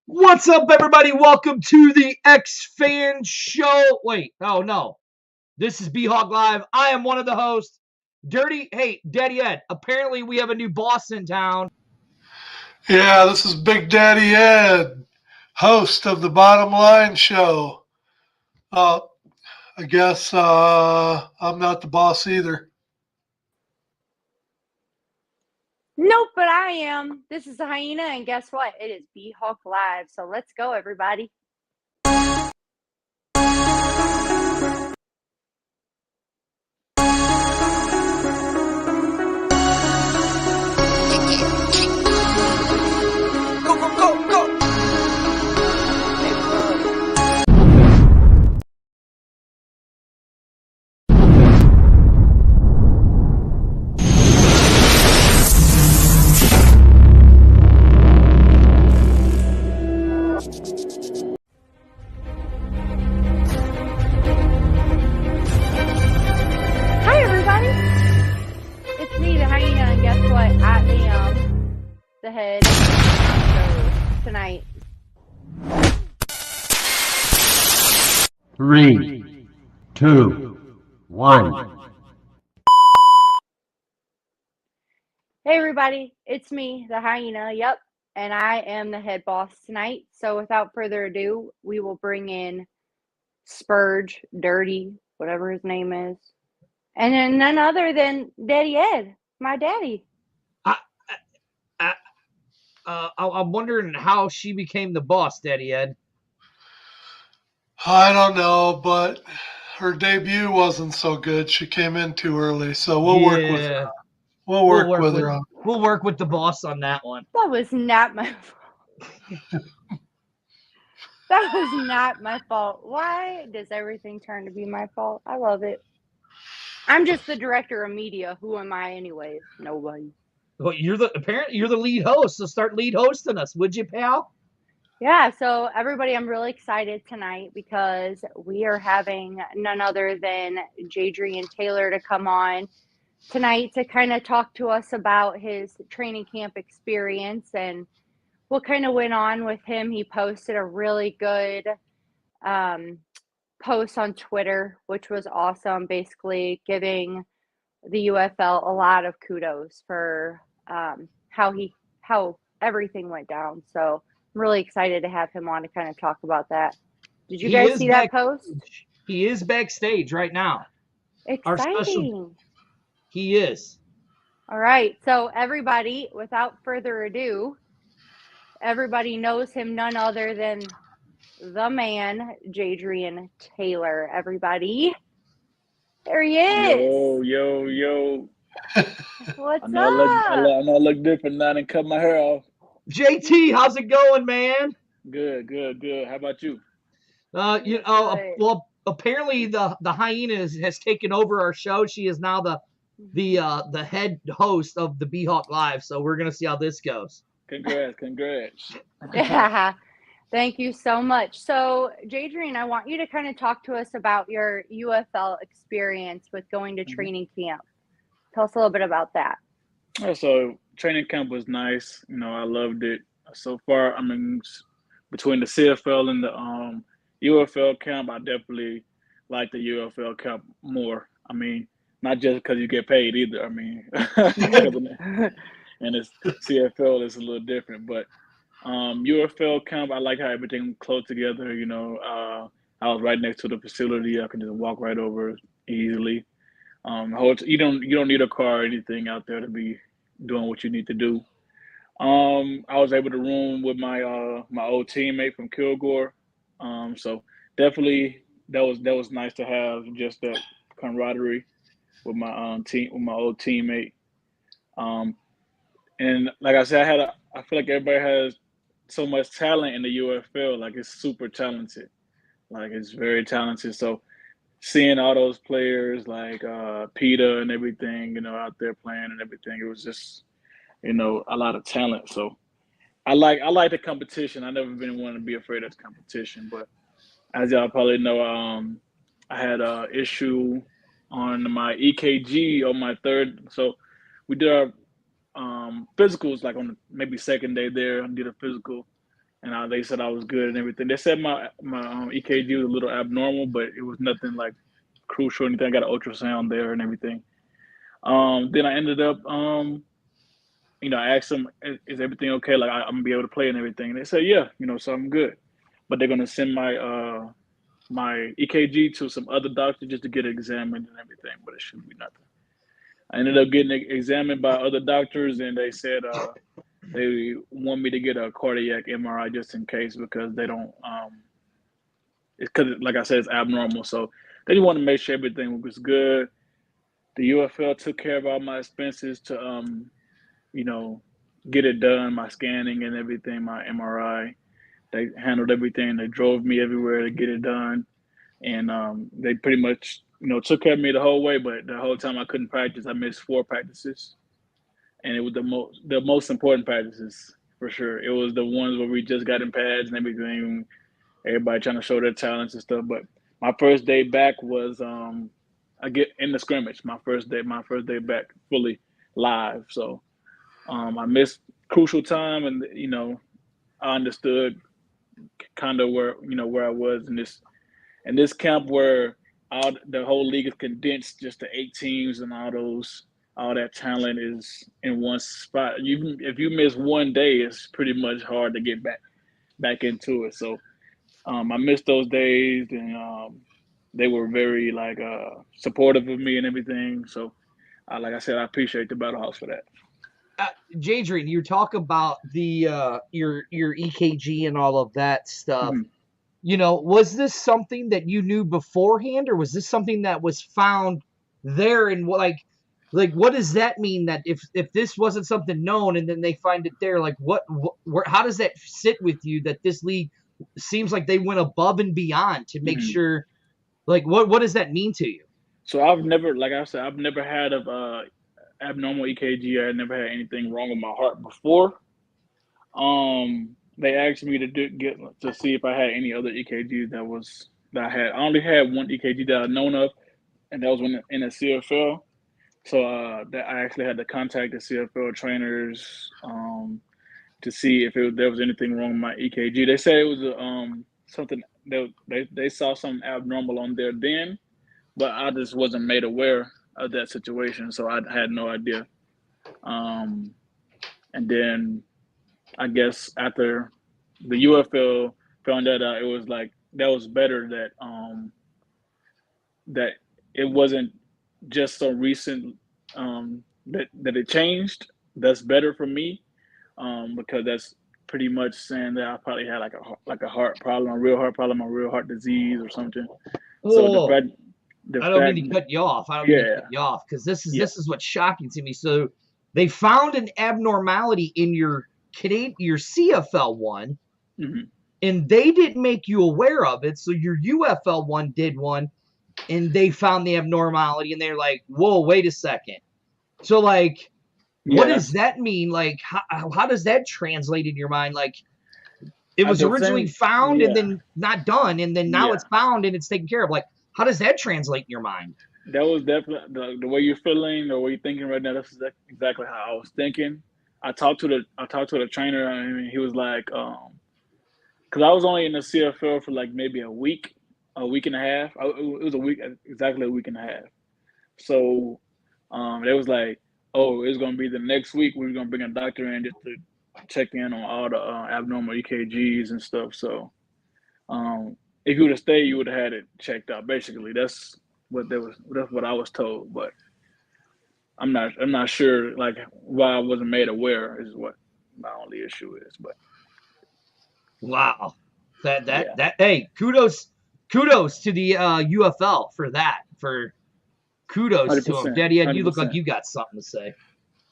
What's up, everybody? Welcome to the X-Fan Show. Wait, oh no. This is B-Hawk Live. I am one of the hosts. Daddy Ed. Apparently, we have a new boss in town. Yeah, this is Big Daddy Ed, host of the Bottom Line Show. Uh, I guess I'm not the boss either. Nope, but I am. This is the Hyena, and guess what? It is B-Hawk Live. So let's go, everybody. Go. Hi, everybody. It's me, the Hyena, and guess what? I am the head honcho tonight. 3, 2, 1. Hey, everybody. It's me, the Hyena. Yep. And I am the head boss tonight. So without further ado, we will bring in Spurge, Dirty, whatever his name is. And then none other than Daddy Ed, my daddy. I'm wondering how she became the boss, Daddy Ed. I don't know, but her debut wasn't so good. She came in too early, so we'll work with her. We'll work with her on. We'll work with the boss on that one. That was not my fault. That was not my fault. Why does everything turn to be my fault? I love it. I'm just the director of media. Who am I anyways? Nobody. Well, you're the lead host, so start lead hosting us, would you, pal? Yeah, so everybody, I'm really excited tonight because we are having none other than Jadrian Taylor to come on tonight to kind of talk to us about his training camp experience and what kind of went on with him. He posted a really good post on Twitter, which was awesome, basically giving the UFL a lot of kudos for how everything went down. So I'm really excited to have him on to kind of talk about that. Did you guys see that post? He is backstage right now. Exciting. He is. All right. So everybody, without further ado, everybody knows him none other than the man, Jadrian Taylor. Everybody. There he is. Yo. What's I know up? I look different now and cut my hair off. JT, how's it going, man? Good. How about you? Well, apparently the Hyena has taken over our show. She is now the head host of the B-Hawk Live. So we're gonna see how this goes. Congrats. Yeah. Thank you so much. So, Jadrian, I want you to kind of talk to us about your UFL experience with going to training camp. Tell us a little bit about that. So training camp was nice. I loved it. So far, between the CFL and the UFL camp, I definitely like the UFL camp more. Not just because you get paid either. And it's CFL is a little different, but UFL camp, I like how everything close together. I was right next to the facility. I could just walk right over easily. You don't need a car or anything out there to be doing what you need to do. I was able to room with my old teammate from Kilgore. So definitely that was nice to have just that camaraderie with my old teammate. And like I said, I feel like everybody has so much talent in the UFL. Like it's super talented. Like it's very talented. So seeing all those players like Peter and everything, out there playing and everything, it was just, a lot of talent. So I like the competition. I never been one to be afraid of competition, but as y'all probably know, I had a issue on my EKG on my third. So we did our physicals like on maybe second day there. I did a physical, and they said I was good and everything. They said my EKG was a little abnormal, but it was nothing like crucial or anything. I got an ultrasound there and everything. Then I ended up, I asked them, "Is everything okay? Like I'm gonna be able to play and everything?" And they said, "Yeah, so I'm good." But they're gonna send my EKG to some other doctor just to get examined and everything. But it shouldn't be nothing. I ended up getting examined by other doctors, and they said they want me to get a cardiac MRI just in case because they don't. It's because, like I said, it's abnormal. So they just want to make sure everything was good. The UFL took care of all my expenses to get it done, my scanning and everything, my MRI. They handled everything. They drove me everywhere to get it done, and they pretty much took care of me the whole way. But the whole time I couldn't practice, I missed 4 practices, and it was the most important practices for sure. It was the ones where we just got in pads and everything, everybody trying to show their talents and stuff. But my first day back was I get in the scrimmage. My first day back fully live. So I missed crucial time, and I understood kind of where I was in this camp where the whole league is condensed just to 8 teams, and all that talent is in one spot. If you miss one day, it's pretty much hard to get back into it. So I missed those days, and they were very supportive of me and everything. So like I said, I appreciate the Battle House for that. Jadrian, you talk about the your EKG and all of that stuff. Mm-hmm. Was this something that you knew beforehand, or was this something that was found there? And what does that mean? That if this wasn't something known and then they find it there, how does that sit with you? That this league seems like they went above and beyond to make sure. What does that mean to you? So I've never, like I said, I've never had abnormal EKG. I never had anything wrong with my heart before. They asked me to see if I had any other EKGs that I had. I only had one EKG that I've known of, and that was when in a CFL. So that I actually had to contact the CFL trainers to see if there was anything wrong with my EKG. They said it was something they saw something abnormal on there then, but I just wasn't made aware of that situation, so I had no idea. And then I guess after the UFL found that out, it was like that was better that it wasn't just so recent that it changed. That's better for me because that's pretty much saying that I probably had like a heart problem, a real heart problem, a real heart disease or something. So Whoa. I don't mean to cut you off. Because this is what's shocking to me. So they found an abnormality in your CFL one, and they didn't make you aware of it. So your UFL one did one, and they found the abnormality, and they're like, "Whoa, wait a second." So what does that mean? How does that translate in your mind? It was originally found and then not done, and then now it's found and it's taken care of. How does that translate in your mind? That was definitely the way you're feeling, the way you're thinking right now. That's exactly how I was thinking. I talked to the trainer, and he was like, because I was only in the CFL for maybe a week and a half. It was exactly a week and a half. So they was like, oh, it's gonna be the next week. We're gonna bring a doctor in just to check in on all the abnormal EKGs and stuff. So if you would have stayed, you would have had it checked out. Basically, that's what I was told. But I'm not sure why I wasn't made aware is what my only issue is. But wow, hey, kudos to the UFL for that. Kudos to him. Daddy Ed, you look like you got something to say.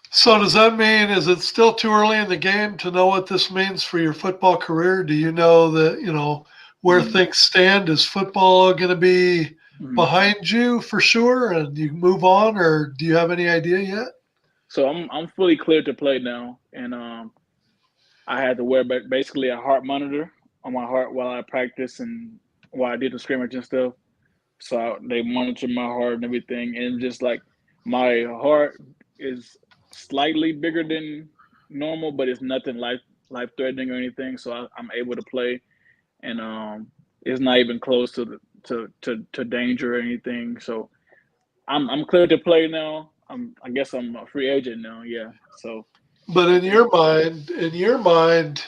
So does that mean, is it still too early in the game to know what this means for your football career? Do you know that, where things stand? Is football going to be behind you for sure and you move on, or do you have any idea yet? So I'm fully cleared to play now, and I had to wear basically a heart monitor on my heart while I practice and while I did the scrimmage and stuff. So they monitored my heart and everything, and just my heart is slightly bigger than normal, but it's nothing life threatening or anything, so I'm able to play, and it's not even close to danger or anything. So I'm clear to play now. I guess I'm a free agent now. Yeah. So. But in your mind,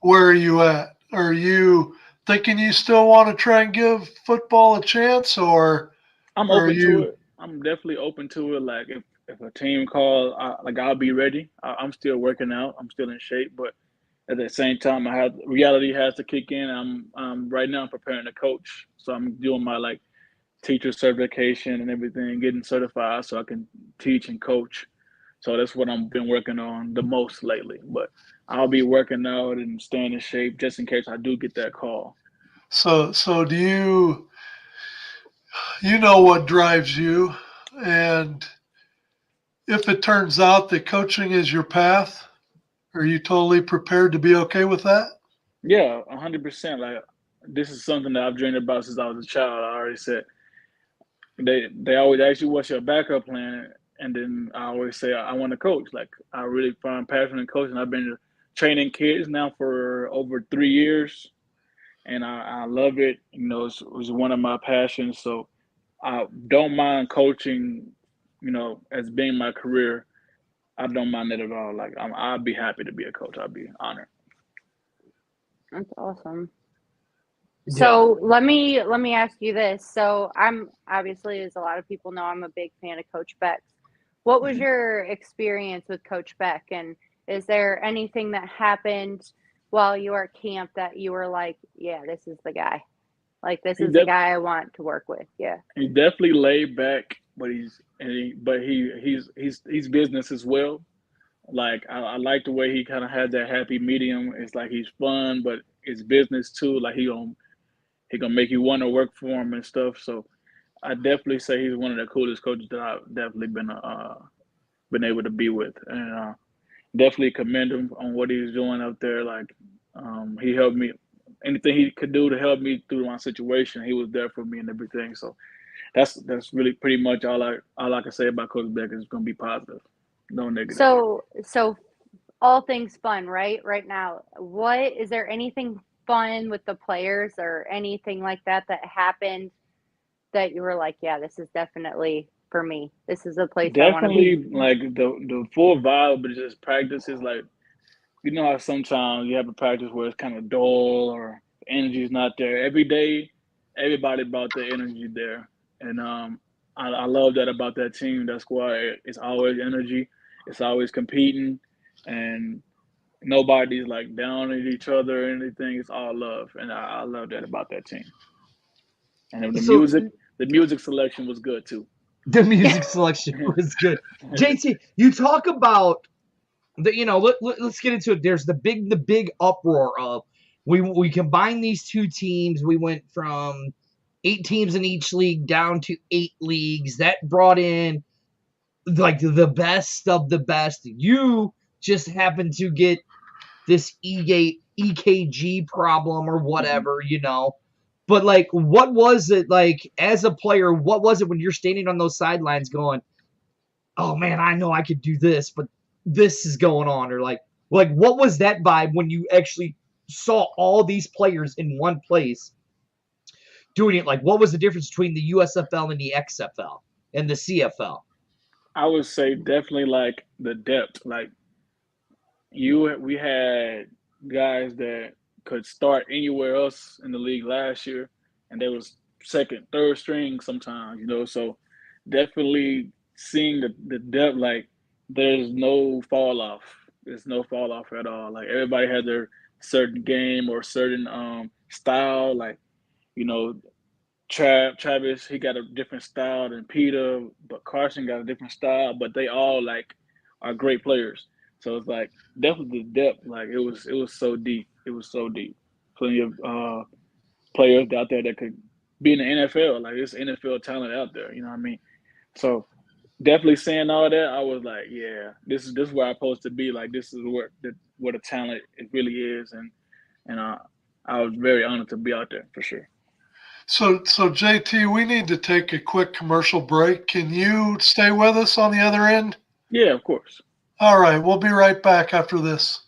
where are you at? Are you thinking you still want to try and give football a chance, or I'm are open to you? it. I'm definitely open to it. Like if a team call, I'll be ready. I'm still working out. I'm still in shape, but at the same time, reality has to kick in. I'm right now I'm preparing to coach, so I'm doing my like teacher certification and everything, getting certified so I can teach and coach. So that's what I've been working on the most lately. But I'll be working out and staying in shape just in case I do get that call. So do you? You know what drives you, and if it turns out that coaching is your path, are you totally prepared to be okay with that? Yeah, 100%. Like this is something that I've dreamed about since I was a child. I already said they always ask you what's your backup plan, and then I always say I want to coach. Like I really find passion in coaching. I've been training kids now for over 3 years, and I love it. It was one of my passions. So I don't mind coaching. As being my career, I don't mind it at all. Like I'd be happy to be a coach. I'd be honored. That's awesome. Yeah. So let me ask you this. So I'm obviously, as a lot of people know, I'm a big fan of Coach Beck. What was your experience with Coach Beck, and is there anything that happened while you were at camp that you were like, yeah, this is the guy. Like this He is the def- guy I want to work with. Yeah. he definitely laid back, but he's business as well. Like I like the way he kind of had that happy medium. It's like he's fun, but it's business too. Like he gonna make you want to work for him and stuff. So I definitely say he's one of the coolest coaches that I've definitely been able to be with, and definitely commend him on what he's doing up there. Like he helped me. Anything he could do to help me through my situation, he was there for me and everything. So that's really pretty much all I can say about Coach Beck is going to be positive, no negative. So all things fun, right? Right now, what is there anything fun with the players or anything like that that happened that you were like, yeah, this is definitely for me. This is a place I want to be. Definitely like the full vibe, but just practice is like how sometimes you have a practice where it's kind of dull or the energy is not there. Every day, everybody brought the energy there, and I love that about that team. That squad. It's always energy. It's always competing, and nobody's like down at each other or anything. It's all love, and I love that about that team. And then the So music, the music selection was good too. the music selection was good. JT, you talk about let's get into it. There's the big uproar of we combined these two teams. We went from 8 teams in each league down to 8 leagues. That brought in like the best of the best. You just happened to get this EKG problem or Mhm. whatever. But like, what was it like as a player? What was it when you're standing on those sidelines going, "Oh man, I know I could do this, but this is going on," or like what was that vibe when you actually saw all these players in one place doing it? Like, what was the difference between the USFL and the XFL and the CFL? I would say definitely like the depth. Like we had guys that could start anywhere else in the league last year, and they was second, third string sometimes. So definitely seeing the depth. Like there's no fall off. There's no fall off at all. Like everybody had their certain game or certain style. Like you know Travis, he got a different style than Peter, but Carson got a different style. But they all like are great players. So it's like definitely the depth. Like it was so deep. It was so deep. Plenty of players out there that could be in the NFL. Like it's NFL talent out there. You know what I mean? So definitely saying all that, I was like, yeah, this is where I'm supposed to be. Like this is where the talent it really is, and I was very honored to be out there for sure. So JT, we need to take a quick commercial break. Can you stay with us on the other end? Yeah, of course. All right, we'll be right back after this.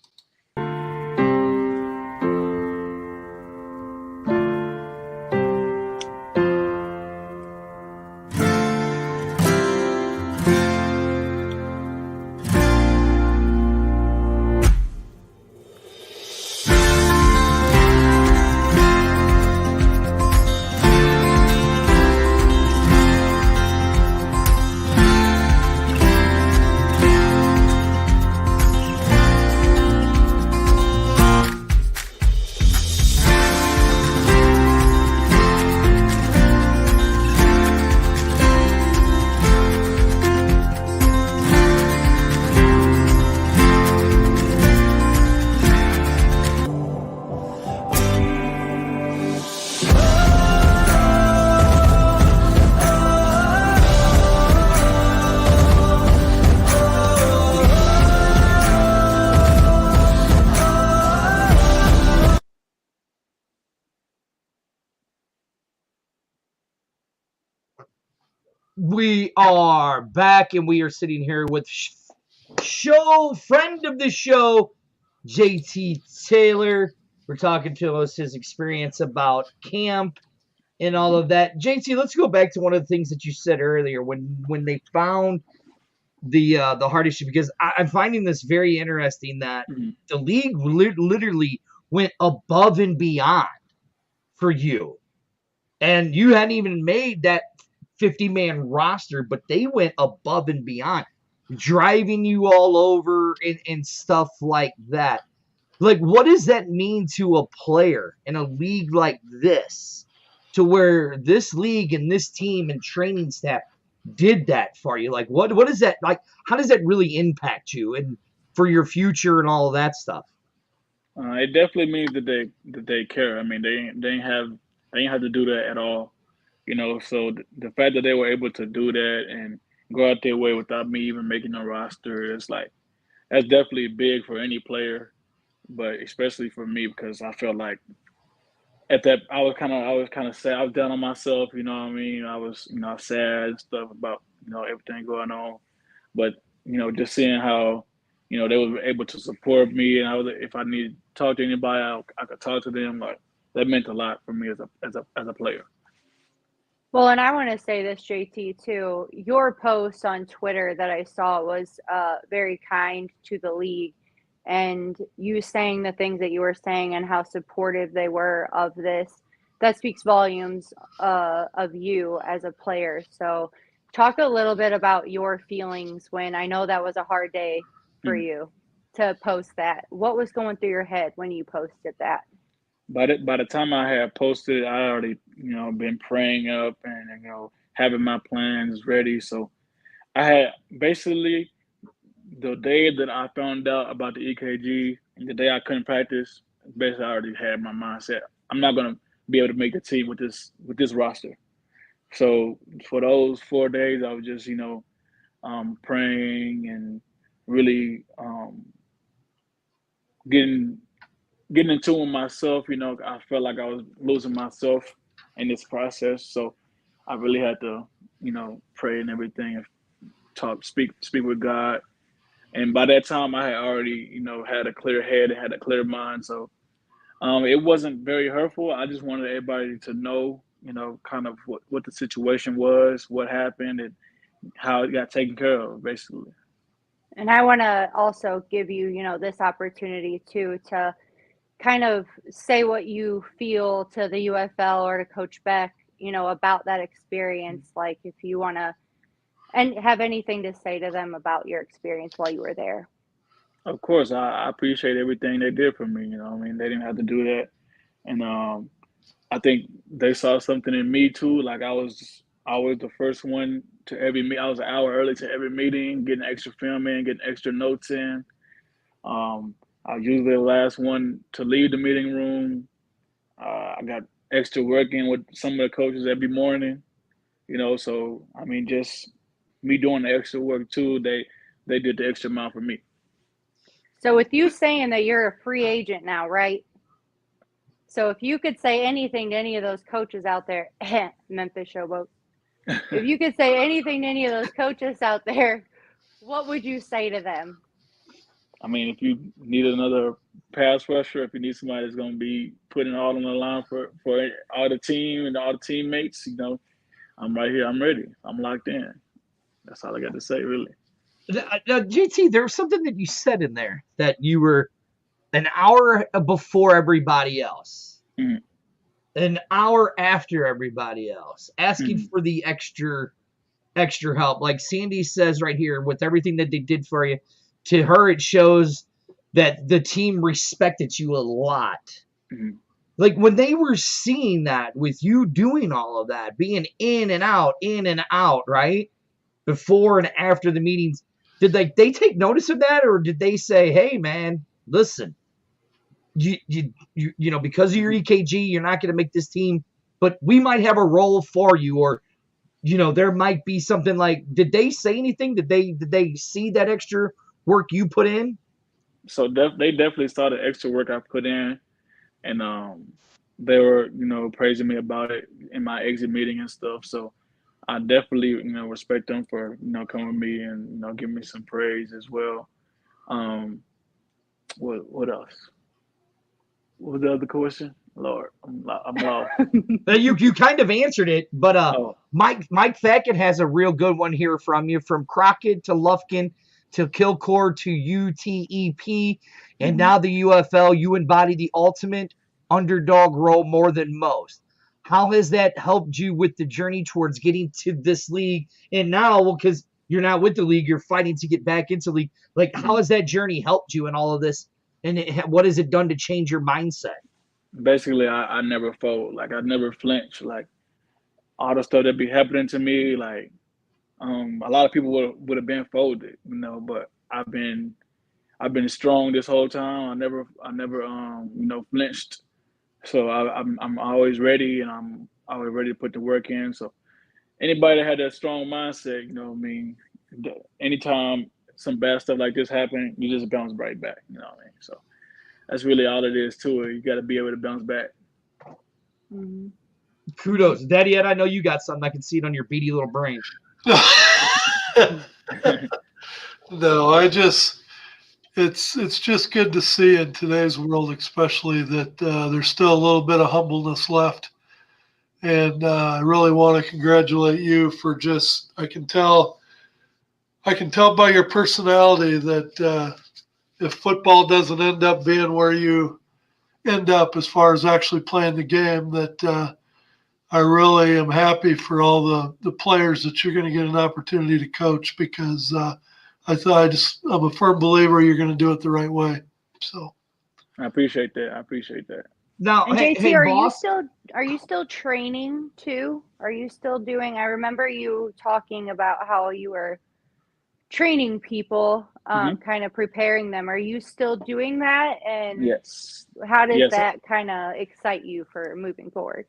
We are back, and we are sitting here with friend of the show, JT Taylor. We're talking to us his experience about camp and all of that. JT, let's go back to one of the things that you said earlier when they found the hard issue, because I'm finding this very interesting that the league literally went above and beyond for you, and you hadn't even made that 50-man roster, but they went above and beyond, driving you all over and stuff like that. Like, what does that mean to a player in a league like this, to where this league and this team and training staff did that for you? Like, what is that like? How does that really impact you and for your future and all of that stuff? It definitely means that they care. I mean, they ain't have to do that at all. So the fact that they were able to do that and go out their way without me even making a roster, it's like that's definitely big for any player, but especially for me because I felt like at that I was kind of sad. I was down on myself. You know what I mean? I was sad and stuff about everything going on, but just seeing how they were able to support me, and if I needed to talk to anybody, I could talk to them. Like that meant a lot for me as a player. Well, and I want to say this, JT, too. Your post on Twitter that I saw was very kind to the league, and you saying the things that you were saying and how supportive they were of this. That speaks volumes of you as a player. So, talk a little bit about your feelings when I know that was a hard day for Mhm. you to post that. What was going through your head when you posted that? By the time I had posted, I already been praying up and having my plans ready. So I had basically the day that I found out about the EKG and the day I couldn't practice. Basically, I already had my mindset. I'm not gonna be able to make the team with this roster. So for those 4 days, I was just praying and really getting getting in tune with myself. I felt like I was losing myself in this process. So I really had to, pray and everything and speak with God. And by that time, I had already, had a clear head and had a clear mind. So it wasn't very hurtful. I just wanted everybody to know, kind of what the situation was, what happened, and how it got taken care of, basically. And I want to also give you, this opportunity too to kind of say what you feel to the UFL or to Coach Beck, about that experience. Like if you want to, and have anything to say to them about your experience while you were there. Of course, I appreciate everything they did for me. I mean, they didn't have to do that, and I think they saw something in me too. Like I was always the first one to every meet. I was an hour early to every meeting, getting extra film in, getting extra notes in. I was usually the last one to leave the meeting room. I got extra work in with some of the coaches every morning. So I mean, just me doing the extra work too. They did the extra mile for me. So with you saying that you're a free agent now, right? So if you could say anything to any of those coaches out there, Memphis Showboat, if you could say anything to any of those coaches out there, what would you say to them? I mean, if you need another pass rusher, if you need somebody that's going to be putting all on the line for all the team and all the teammates, I'm right here. I'm ready. I'm locked in. That's all I got to say, really. Now, JT, there was something that you said in there that you were an hour before everybody else, Mm-hmm. an hour after everybody else, asking Mm-hmm. for the extra help. Like Sandy says right here, with everything that they did for you, to her it shows that the team respected you a lot. Mm-hmm. Like when they were seeing that with you doing all of that, being in and out, right? Before and after the meetings, did they take notice of that, or did they say, "Hey, man, listen, because of your EKG, you're not going to make this team, but we might have a role for you," or there might be something like? Did they say anything? Did they see that extra work you put in? So they definitely saw the extra work I put in, and they were praising me about it in my exit meeting and stuff. So I definitely respect them for coming with me and giving me some praise as well. Um, what else? What was the other question? Lord, I'm lost. You kind of answered it, but Oh, Mike Thackett has a real good one here from you, from Crockett to Lufkin to Kilcore to UTEP, and mhm. now the UFL. You embody the ultimate underdog role more than most. How has that helped you with the journey towards getting to this league? And now, well, because you're not with the league, you're fighting to get back into the league. Like, how has that journey helped you in all of this? And what has it done to change your mindset? Basically, I never fold. Like I never flinch. Like all the stuff that be happening to me, like a lot of people would have been folded, but I've been strong this whole time. I never flinched. So I'm always ready, and I'm always ready to put the work in. So anybody that had that strong mindset, I mean, anytime some bad stuff like this happen, you just bounce right back. You know what I mean? So that's really all it is to it. You got to be able to bounce back. Mhm. Kudos. Daddy Ed, I know you got something. I can see it on your beady little brain. No, it's just good to see in today's world, especially that there's still a little bit of humbleness left. And I really want to congratulate you for I can tell by your personality that if football doesn't end up being where you end up as far as actually playing the game, that I really am happy for all the players that you're going to get an opportunity to coach, because I'm a firm believer you're going to do it the right way. So I appreciate that. I appreciate that. Now, And hey, JT, boss. are you still training too? Are you still doing? I remember you talking about how you were training people, Hmm. kind of preparing them. Are you still doing that? And Yes. how does Yes. that kind of excite you for moving forward?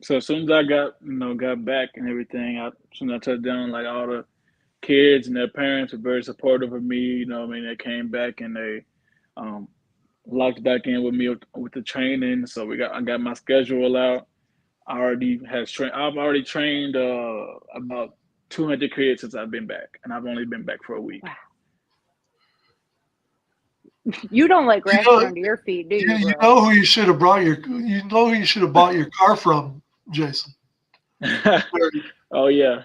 So as soon as I got back and everything, as soon as I touched down, like all the kids and their parents were very supportive of me. They came back and they um, locked back in with me with the training. So I got my schedule out. I've already trained about 200 kids since I've been back, and I've only been back for a week. Wow. You don't let you grass grow know under your feet, do you, you, you bro? know who you should have bought your car from, Jason. Dirty, Oh yeah,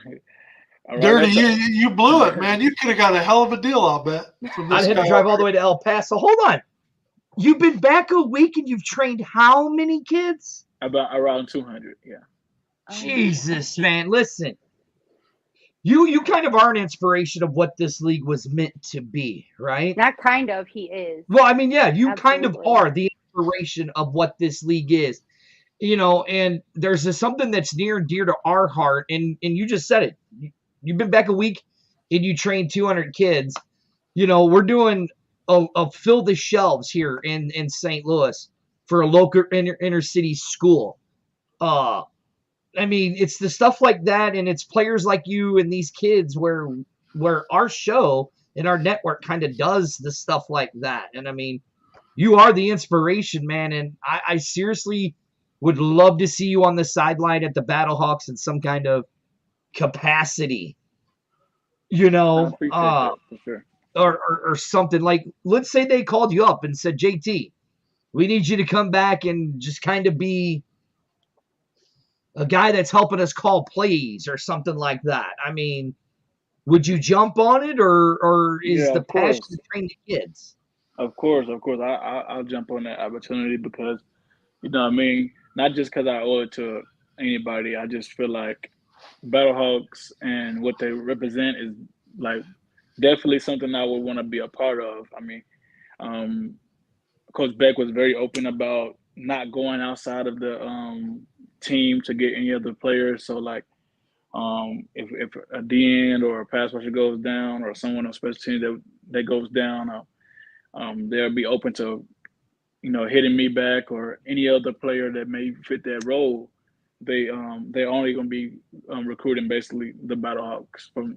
all right. Dirty, you blew it, man. You could have got a hell of a deal, I'll bet, from I'd this have guy to drive over all the here. way to El Paso. Hold on. You've been back a week and you've trained how many kids? About around 200. Yeah. Oh my Jesus, gosh. man. Listen, you kind of are an inspiration of what this league was meant to be, right? Not kind of, he is. Well, I mean, yeah, you kind of Absolutely. are the inspiration of what this league is. And there's something that's near and dear to our heart, and you just said it. You've been back a week and you trained 200 kids. We're doing a fill the shelves here in St. Louis for a local inner city school. Uh, I mean, it's the stuff like that, and it's players like you and these kids where our show and our network kind of does the stuff like that. And I mean, you are the inspiration, man. And I seriously would love to see you on the sideline at the Battlehawks in some kind of capacity, you I know, appreciate uh, that for sure. or something. Like, let's say they called you up and said, JT, we need you to come back and just kind of be a guy that's helping us call plays or something like that. I mean, would you jump on it, or is Yeah, the of passion course, to train the kids? of course, of course. I'll jump on that opportunity because what I mean. Not just because I owe it to anybody. I just feel like Battlehawks and what they represent is like definitely something I would want to be a part of. I mean, um, Coach Beck was very open about not going outside of the team to get any other players. So like, if a DN or a pass rusher goes down or someone on special teams that goes down, they'll be open to hitting me back or any other player that may fit that role. They're only going to be recruiting basically the Battlehawks from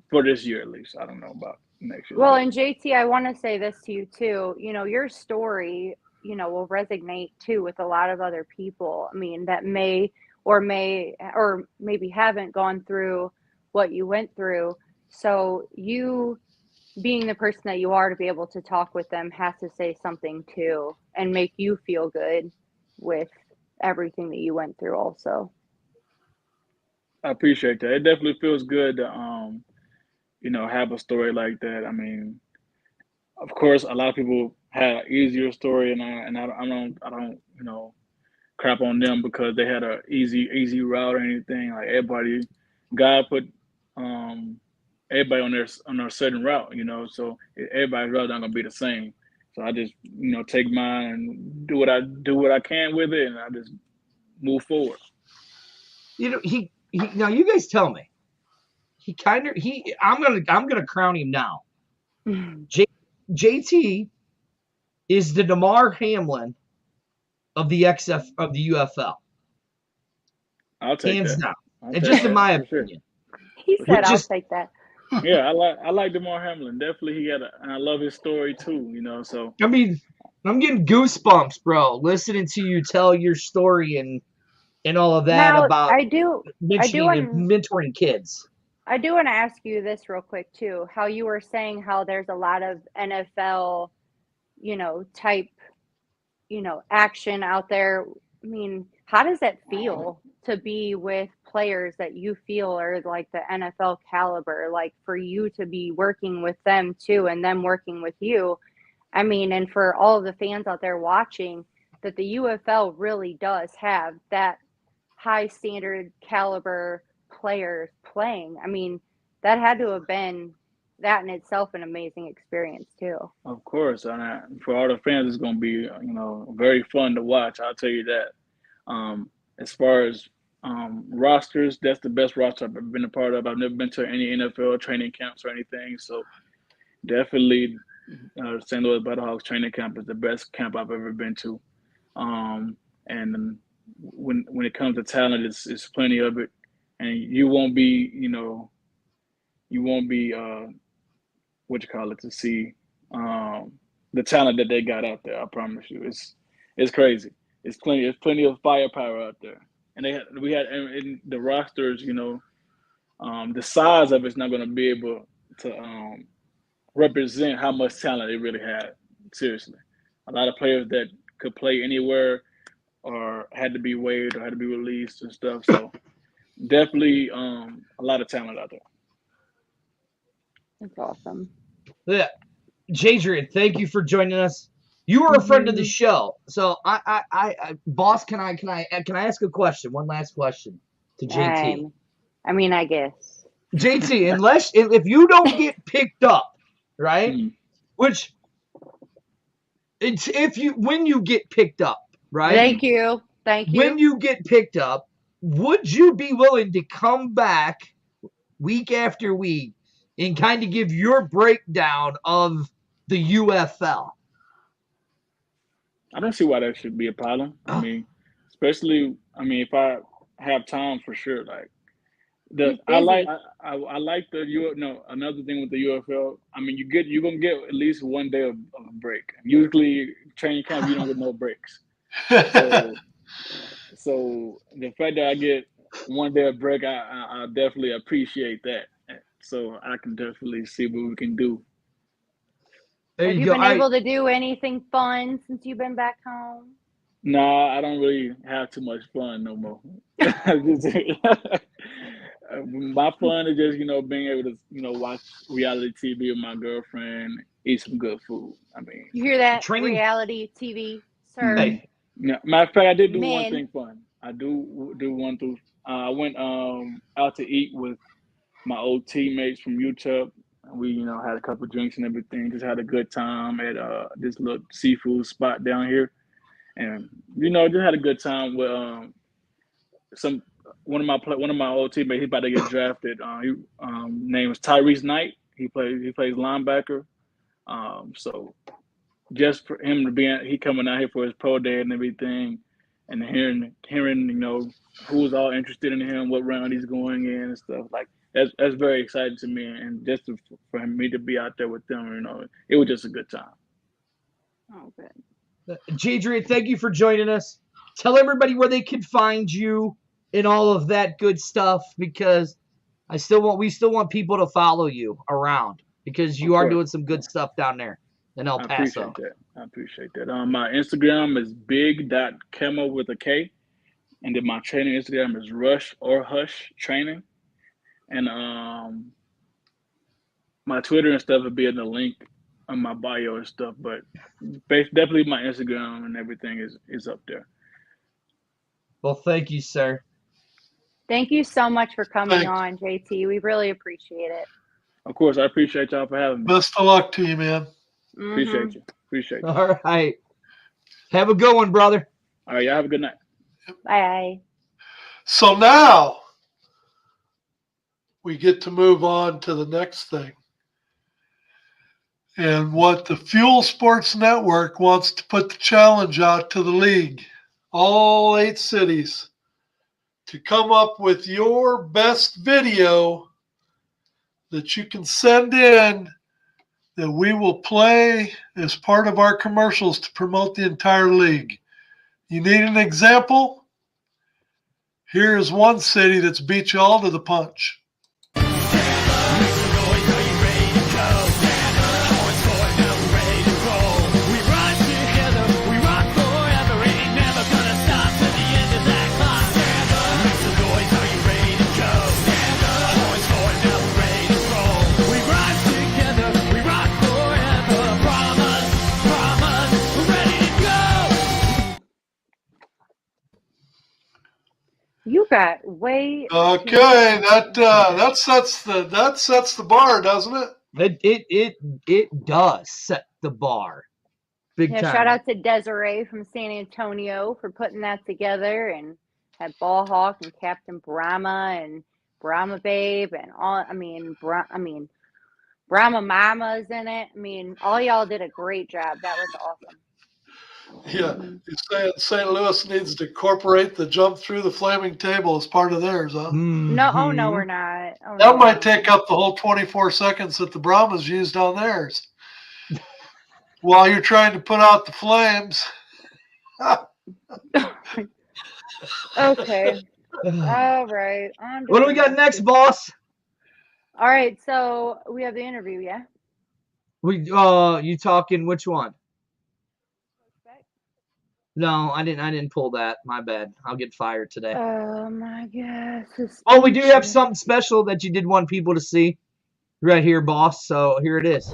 for this year at least. I don't know about next year, Well, but and JT, I want to say this to you too. Your story, will resonate too with a lot of other people. I mean, that may or maybe haven't gone through what you went through. So you being the person that you are to be able to talk with them has to say something too and make you feel good with everything that you went through also. I appreciate that. It definitely feels good to have a story like that. I mean, of course, a lot of people had an easier story, and I don't crap on them because they had a easy route or anything. Like everybody, God put um everybody on their certain route, so everybody's route not gonna be the same. So I just take mine and do what I can with it, and I just move forward. He now you guys tell me. I'm gonna crown him now. JT is the Damar Hamlin of the UFL. I'll take Hands that. down. I'll And take just in that my for sure. opinion. He For said, sure. I'll take that. Yeah, I like DeMar Hamlin. Definitely, and I love his story too. So I mean, I'm getting goosebumps, bro, listening to you tell your story and all of that Now, about I do mentioning and want mentoring kids. to ask you this real quick too. How you were saying how there's a lot of NFL, type, action out there. I mean, how does that feel to be with players that you feel are like the NFL caliber, like for you to be working with them too and them working with you? I mean, and for all of the fans out there watching, that the UFL really does have that high standard caliber players playing. I mean, that had to have been that in itself an amazing experience too. of course, and for all the fans, it's going to be very fun to watch. I'll tell you that. As far as rosters, that's the best roster I've ever been a part of. I've never been to any NFL training camps or anything, so definitely St. Louis Battlehawks training camp is the best camp I've ever been to. And when it comes to talent, it's plenty of it, and you won't be what you call it to see the talent that they got out there. I promise you, it's crazy. It's plenty of firepower out there, and we had in the rosters. The size of it's not going to be able to represent how much talent they really had. Seriously, a lot of players that could play anywhere or had to be waived or had to be released and stuff. So definitely a lot of talent out there. That's awesome. Yeah. Jadrian, thank you for joining us. You were a friend of the show, so boss, can I ask a question? One last question to JT. I mean, I guess. JT, if you don't get picked up, right? Which it's when you get picked up, right? Thank you. When you get picked up, would you be willing to come back week after week and kind of give your breakdown of the UFL? I don't see why that should be a problem. I mean, especially if I have time for sure. Like I like the another thing with the UFL. I mean, you're gonna get at least one day of a break. Usually training camp you don't get no breaks. So the fact that I get one day of break, I definitely appreciate that. So I can definitely see what we can do. Have you been able to do anything fun since you've been back home? Nah, I don't really have too much fun no more. My fun is just being able to watch reality TV with my girlfriend, eat some good food. I mean, you hear that? Reality TV, sir. Hey. Matter of fact, I did do one thing fun. I do one through. I went out to eat with my old teammates from Utah. We had a couple drinks and everything. Just had a good time at this little seafood spot down here, and just had a good time with one of my old teammates. He's about to get drafted. Name is Tyrese Knight. He plays linebacker. So just for him to he coming out here for his pro day and everything, and hearing who's all interested in him, what round he's going in and stuff like that's very exciting to me, and just for me to be out there with them, it was just a good time. Oh, good. Jadrian, thank you for joining us. Tell everybody where they can find you and all of that good stuff, because we still want people to follow you around, because you are doing some good stuff down there in El Paso. I appreciate that. My Instagram is big.camo with a K. And then my training Instagram is Rush or Hush Training. And my Twitter and stuff will be in the link on my bio and stuff. But definitely my Instagram and everything is up there. Well, thank you, sir. Thank you so much for coming on, JT. We really appreciate it. Of course, I appreciate y'all for having me. Best of luck to you, man. Appreciate you. Appreciate you. All right. Have a good one, brother. All right, y'all have a good night. Bye. So now we get to move on to the next thing. And what the Fuel Sports Network wants to put the challenge out to the league, all 8 cities, to come up with your best video that you can send in that we will play as part of our commercials to promote the entire league. You need an example? Here is one city that's beat you all to the punch. You got way Okay, that sets the bar, doesn't it? It does set the bar. Big time. Shout out to Desiree from San Antonio for putting that together, and had Ball Hawk and Captain Brahma and Brahma Babe and all. Brahma Mama's in it. I mean, all y'all did a great job. That was awesome. Yeah, you're saying St. Louis needs to incorporate the jump through the flaming table as part of theirs, huh? No, oh no, we're not. That might take up the whole 24 seconds that the Brahmas used on theirs. While you're trying to put out the flames. Okay. All right. What do we got next, boss? All right, so we have the interview, yeah? You talking which one? No, I didn't pull that. My bad. I'll get fired today. Oh my gosh. Oh, we do have something special that you did want people to see right here, boss. So here it is.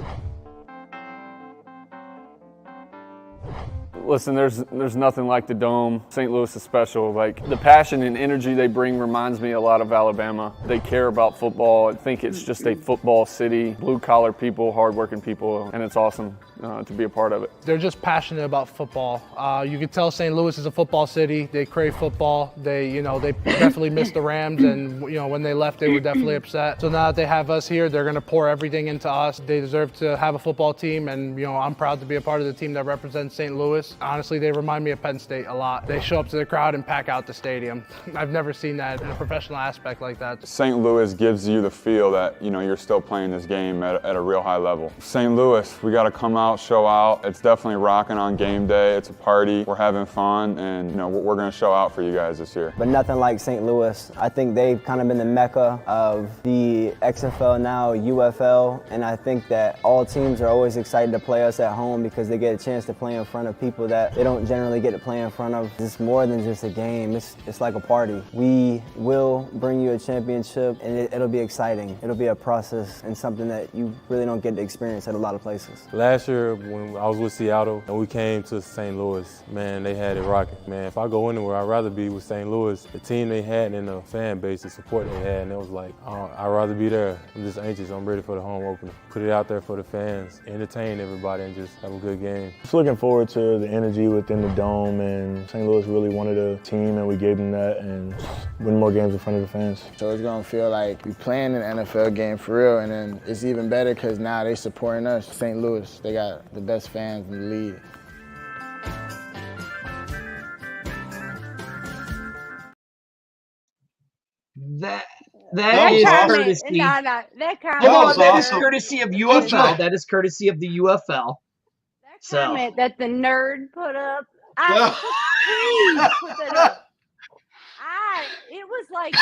Listen, there's nothing like the Dome. St. Louis is special. Like, the passion and energy they bring reminds me a lot of Alabama. They care about football. I think it's just a football city, blue-collar people, hard-working people, and it's awesome to be a part of it. They're just passionate about football. You can tell St. Louis is a football city. They crave football. They definitely miss the Rams, and when they left, they were definitely upset. So now that they have us here, they're going to pour everything into us. They deserve to have a football team, and I'm proud to be a part of the team that represents St. Louis. Honestly, they remind me of Penn State a lot. They show up to the crowd and pack out the stadium. I've never seen that in a professional aspect like that. St. Louis gives you the feel that you're still playing this game at a real high level. St. Louis, we got to come out, show out. It's definitely rocking on game day. It's a party. We're having fun, and we're going to show out for you guys this year. But nothing like St. Louis. I think they've kind of been the mecca of the XFL, now UFL, and I think that all teams are always excited to play us at home because they get a chance to play in front of people that they don't generally get to play in front of. It's more than just a game. It's like a party. We will bring you a championship, and it'll be exciting. It'll be a process and something that you really don't get to experience at a lot of places. Last year when I was with Seattle and we came to St. Louis, man, they had it rocking. Man, if I go anywhere, I'd rather be with St. Louis. The team they had and the fan base, the support they had, and it was like, I'd rather be there. I'm just anxious. I'm ready for the home opener. Put it out there for the fans, entertain everybody, and just have a good game. Just looking forward to the energy within the Dome, and St. Louis really wanted a team, and we gave them that, and win more games in front of the fans. So it's gonna feel like we playing an NFL game for real, and then it's even better because now they supporting us. St. Louis, they got the best fans in the league. That is courtesy. That is courtesy of UFL. That is courtesy of the UFL. That comment that the nerd put up, please put that up. It was like the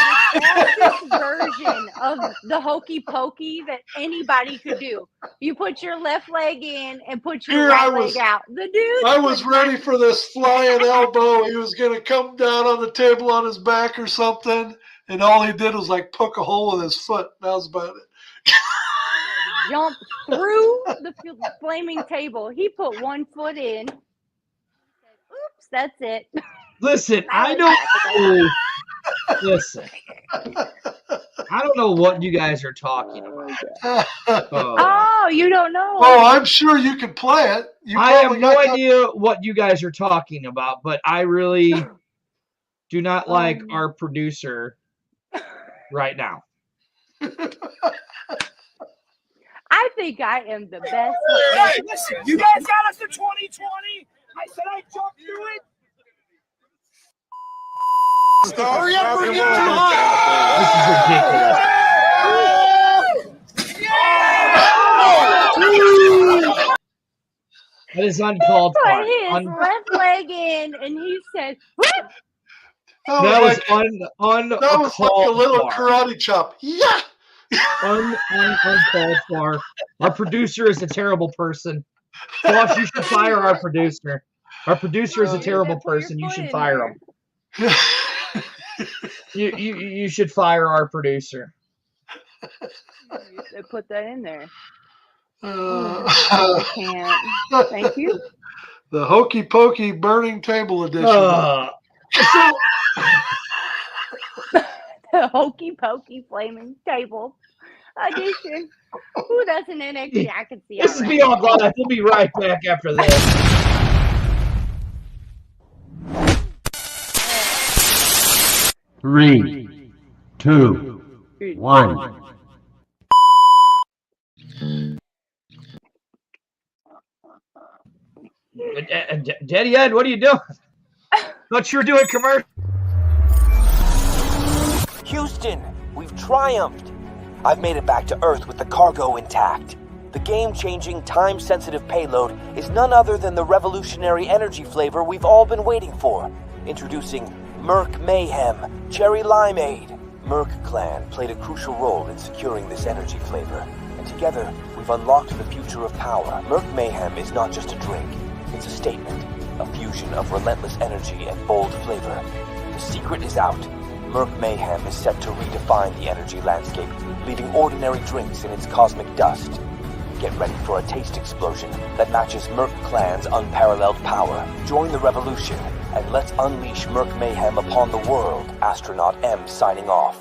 softest version of the hokey pokey that anybody could do. You put your left leg in and put your right leg out. The dude. I was ready for this flying elbow. He was going to come down on the table on his back or something, and all he did was like poke a hole with his foot. That was about it. Jumped through the flaming table. He put one foot in. Oops, that's it. Listen, I don't. Listen, I don't know what you guys are talking about. Oh, you don't know? Oh, I'm sure you can play it. I have no idea what you guys are talking about, but I really do not like our producer right now. I think I am the best. Hey, listen, you guys got us to 2020. I said I jumped through it. Hurry up, bring it on. This is ridiculous. That is uncalled for. Put his left leg in, and he said, "Whoop!" That was That was like a little karate chop. Yeah. Uncalled for. Our producer is a terrible person. Boss, you should fire our producer. Our producer is a terrible person. You should fire him. You should fire our producer. They put that in there. I can't. Thank you. The hokey pokey burning table edition. The hokey pokey flaming table edition. Who doesn't NXT? I can see. This is Beyond Live. We'll be right back after this. Three, two, one. Daddy Ed, what are you doing? Thought you were doing commercial. Houston, we've triumphed. I've made it back to Earth with the cargo intact. The game-changing, time-sensitive payload is none other than the revolutionary energy flavor we've all been waiting for. Introducing Merc Mayhem Cherry Limeade. Merc Clan played a crucial role in securing this energy flavor, and together we've unlocked the future of power. Merc Mayhem is not just a drink, it's a statement, a fusion of relentless energy and bold flavor. The secret is out. Merc Mayhem is set to redefine the energy landscape, leaving ordinary drinks in its cosmic dust. Get ready for a taste explosion that matches Merc Clan's unparalleled power. Join the revolution, and let's unleash Merc Mayhem upon the world. Astronaut M signing off.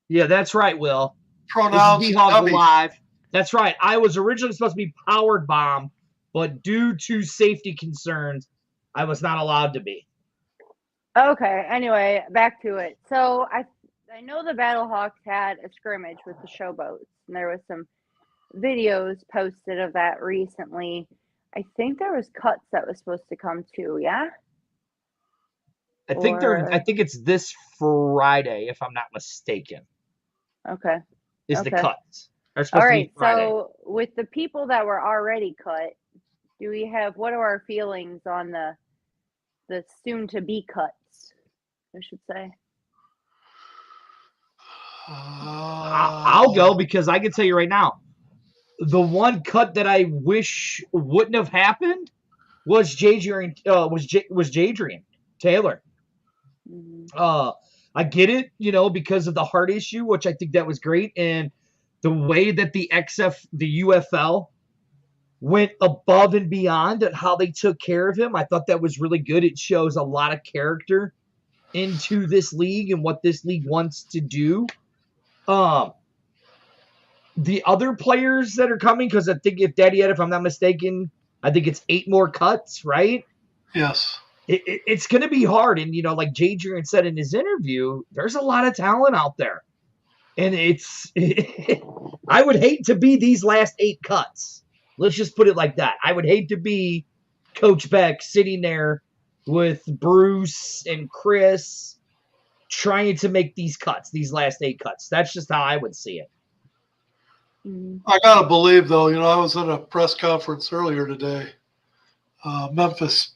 Yeah, that's right, Will. Pronouns B-Hog Live. That's right. I was originally supposed to be Powered Bomb, but due to safety concerns, I was not allowed to be. Okay, anyway, back to it. So I know the Battlehawks had a scrimmage with the Showboats, and there was some videos posted of that recently. I think there was cuts that was supposed to come too, yeah? I think it's this Friday, if I'm not mistaken. Okay. Is the cuts. All right, so with the people that were already cut, what are our feelings on the soon-to-be cuts, I should say? I'll go because I can tell you right now, the one cut that I wish wouldn't have happened was Jadrian Taylor. Mm-hmm. I get it, because of the heart issue, which I think that was great, and the way that the UFL went above and beyond and how they took care of him. I thought that was really good. It shows a lot of character into this league and what this league wants to do. The other players that are coming, because I think if I'm not mistaken, I think it's 8 more cuts, right? Yes. It's going to be hard. And, like Jadrian said in his interview, there's a lot of talent out there. And I would hate to be these last 8 cuts. Let's just put it like that. I would hate to be Coach Beck sitting there with Bruce and Chris trying to make these cuts, these last 8 cuts. That's just how I would see it. I got to believe, though, I was in a press conference earlier today, Memphis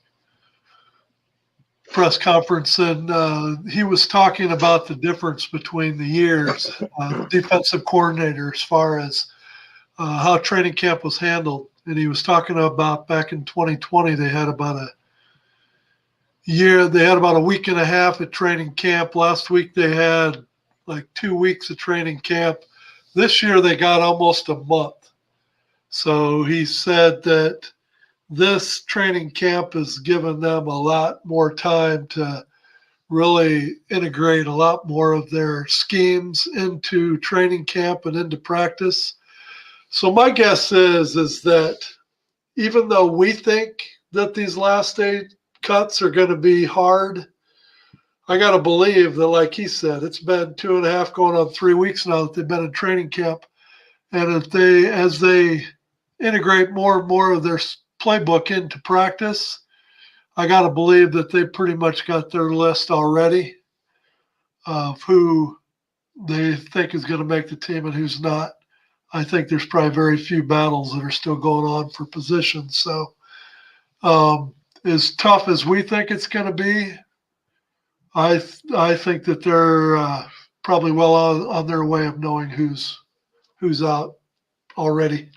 press conference, and he was talking about the difference between the years, defensive coordinator, as far as how training camp was handled. And he was talking about back in 2020, they had about a week and a half at training camp. Last week they had like 2 weeks of training camp. This year they got almost a month. So he said that this training camp has given them a lot more time to really integrate a lot more of their schemes into training camp and into practice. So my guess is that even though we think that these last 8 cuts are going to be hard, I got to believe that, like he said, it's been 2.5 going on 3 weeks now that they've been in training camp. And as they integrate more and more of their playbook into practice, I got to believe that they pretty much got their list already of who they think is going to make the team and who's not. I think there's probably very few battles that are still going on for positions. So as tough as we think it's going to be, I think that they're probably well on their way of knowing who's out already.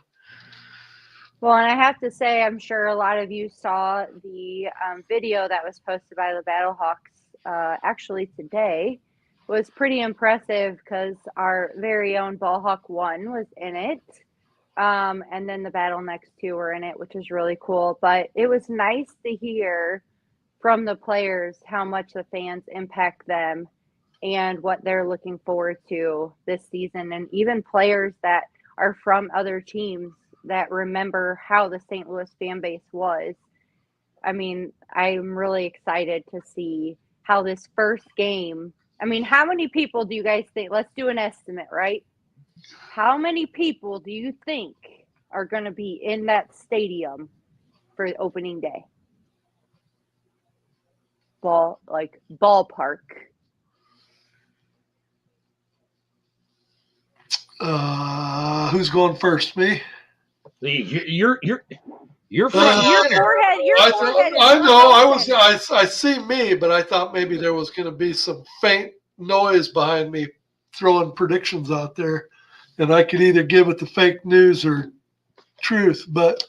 Well, and I have to say, I'm sure a lot of you saw the video that was posted by the Battlehawks actually today. Was pretty impressive because our very own Ballhawk 1 was in it. And then the Battle Next 2 were in it, which is really cool. But it was nice to hear from the players how much the fans impact them and what they're looking forward to this season. And even players that are from other teams that remember how the St. Louis fan base was. I mean, I'm really excited to see how this first game, I mean, how many people do you guys think, let's do an estimate, right? How many people do you think are going to be in that stadium for opening day? Ballpark. Who's going first? Me? You're Your forehead. I know. I see me, but I thought maybe there was going to be some faint noise behind me throwing predictions out there, and I could either give it the fake news or truth. But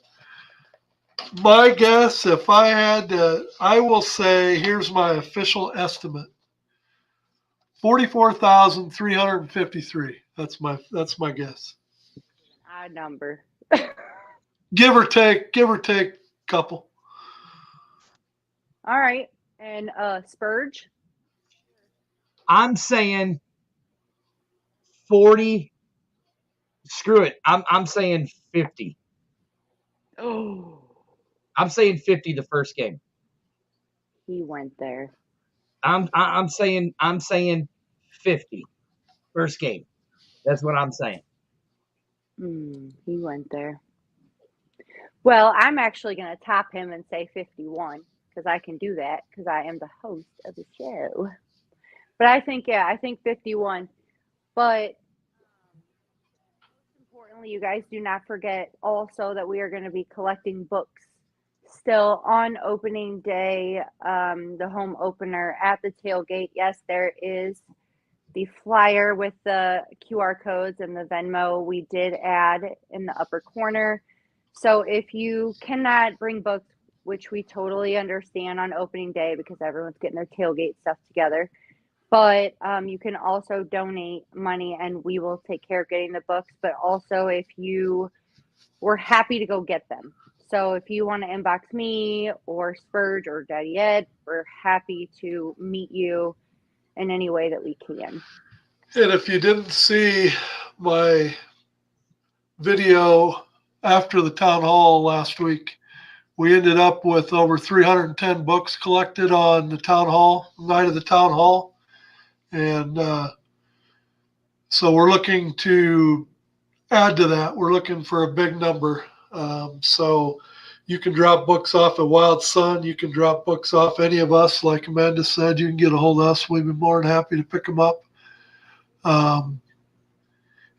my guess, if I had to, I will say, here's my official estimate: 44,353. That's my guess. Odd number. Give or take a couple. All right. And Spurge? I'm saying 40. Screw it. I'm saying 50. Oh. I'm saying 50 the first game. He went there. I'm saying 50 first game. That's what I'm saying. He went there. Well, I'm actually going to top him and say 51 because I can do that because I am the host of the show. But I think 51. But most importantly, you guys do not forget also that we are going to be collecting books still on opening day, the home opener at the tailgate. Yes, there is the flyer with the QR codes and the Venmo we did add in the upper corner. So if you cannot bring books, which we totally understand on opening day because everyone's getting their tailgate stuff together, but you can also donate money and we will take care of getting the books. But also if we're happy to go get them. So if you want to inbox me or Spurge or Daddy Ed, we're happy to meet you in any way that we can. And if you didn't see my video after the town hall last week, we ended up with over 310 books collected on the town hall, night of the town hall. And so we're looking to add to that. We're looking for a big number. So You can drop books off at Wild Sun. You can drop books off any of us. Like Amanda said, you can get a hold of us. We'd be more than happy to pick them up.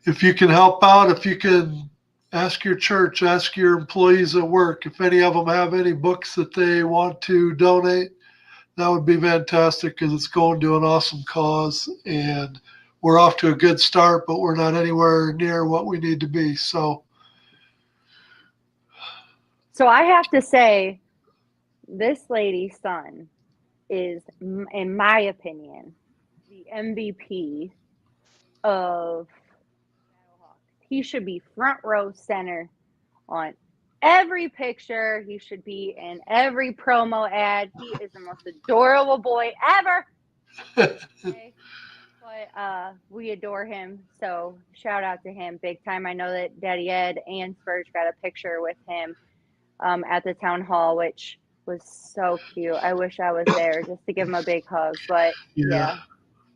If you can help out, if you can ask your church, ask your employees at work, if any of them have any books that they want to donate, that would be fantastic because it's going to an awesome cause. And we're off to a good start, but we're not anywhere near what we need to be. So I have to say, this lady's son is, in my opinion, the MVP of Battlehawks. He should be front row center on every picture. He should be in every promo ad. He is the most adorable boy ever. Okay. But we adore him, so shout out to him big time. I know that Daddy Ed and Spurge got a picture with him at the town hall, which was so cute. I wish I was there just to give him a big hug. But yeah.